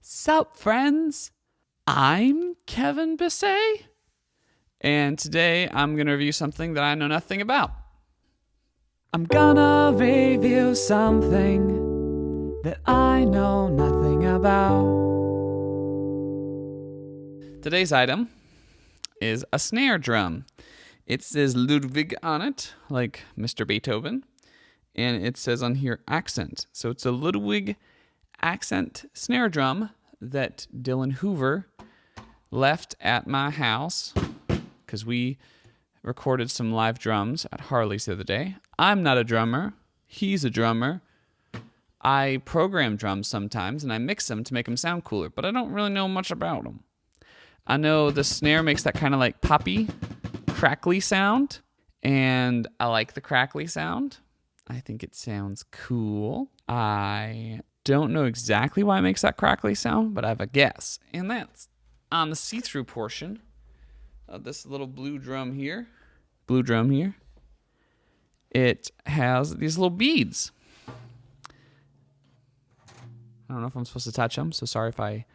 Sup, friends? I'm Kevin Bisset, and today I'm going to review something that I know nothing about. I'm gonna review something that I know nothing about. Today's item is a snare drum. It says Ludwig on it, like Mr. Beethoven, and it says on here accent. So it's a Ludwig accent snare drum that Dylan Hoover left at my house because we recorded some live drums at Harley's the other day. I'm not a drummer. He's a drummer. I program drums sometimes and I mix them to make them sound cooler, but I don't really know much about them. I know the snare makes that kind of like poppy, crackly sound, and I like the crackly sound. I think it sounds cool. I don't know exactly why it makes that crackly sound, but I have a guess. And that's on the see-through portion of this little blue drum here. It has these little beads. I don't know if I'm supposed to touch them, so sorry if I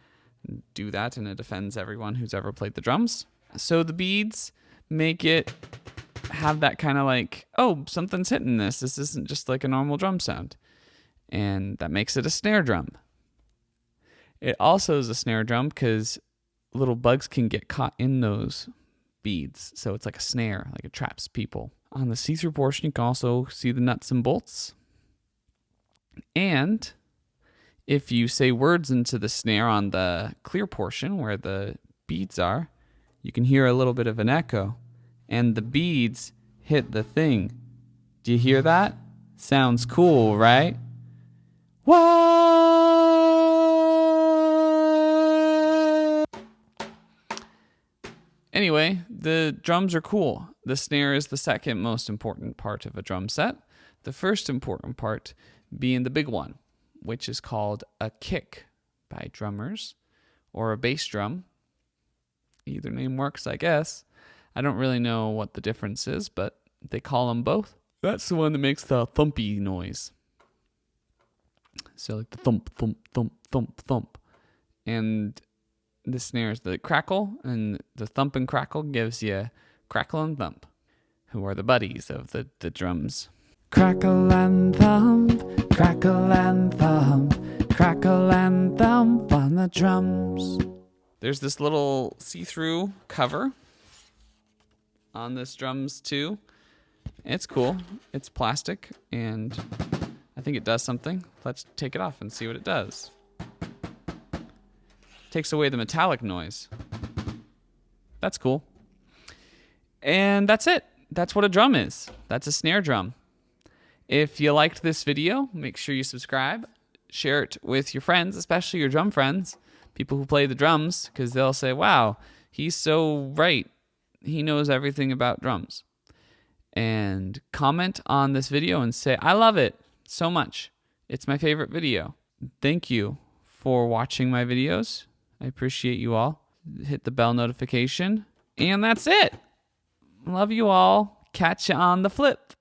do that and it offends everyone who's ever played the drums. So the beads make it have that kind of like, oh, something's hitting this. This isn't just like a normal drum sound. And that makes it a snare drum. It also is a snare drum because little bugs can get caught in those beads. So it's like a snare, like it traps people. On the see-through portion, you can also see the nuts and bolts. And if you say words into the snare on the clear portion where the beads are, you can hear a little bit of an echo. And the beads hit the thing. Do you hear that? Sounds cool, right? What? Anyway, the drums are cool. The snare is the second most important part of a drum set. The first important part being the big one, which is called a kick by drummers, or a bass drum. Either name works, I guess. I don't really know what the difference is, but they call them both. That's the one that makes the thumpy noise. So like the thump, thump, thump, thump, thump. And the snare is the crackle, and the thump and crackle gives you crackle and thump, who are the buddies of the drums. Crackle and thump, crackle and thump, crackle and thump on the drums. There's this little see-through cover on this drums too. It's cool. It's plastic, and I think it does something. Let's take it off and see what it does. Takes away the metallic noise. That's cool. And that's it. That's what a drum is. That's a snare drum. If you liked this video, make sure you subscribe. Share it with your friends, especially your drum friends, people who play the drums, because they'll say, wow, he's so right. He knows everything about drums. And comment on this video and say, I love it so much. It's my favorite video. Thank you for watching my videos. I appreciate you all. Hit the bell notification. And that's it. Love you all. Catch you on the flip.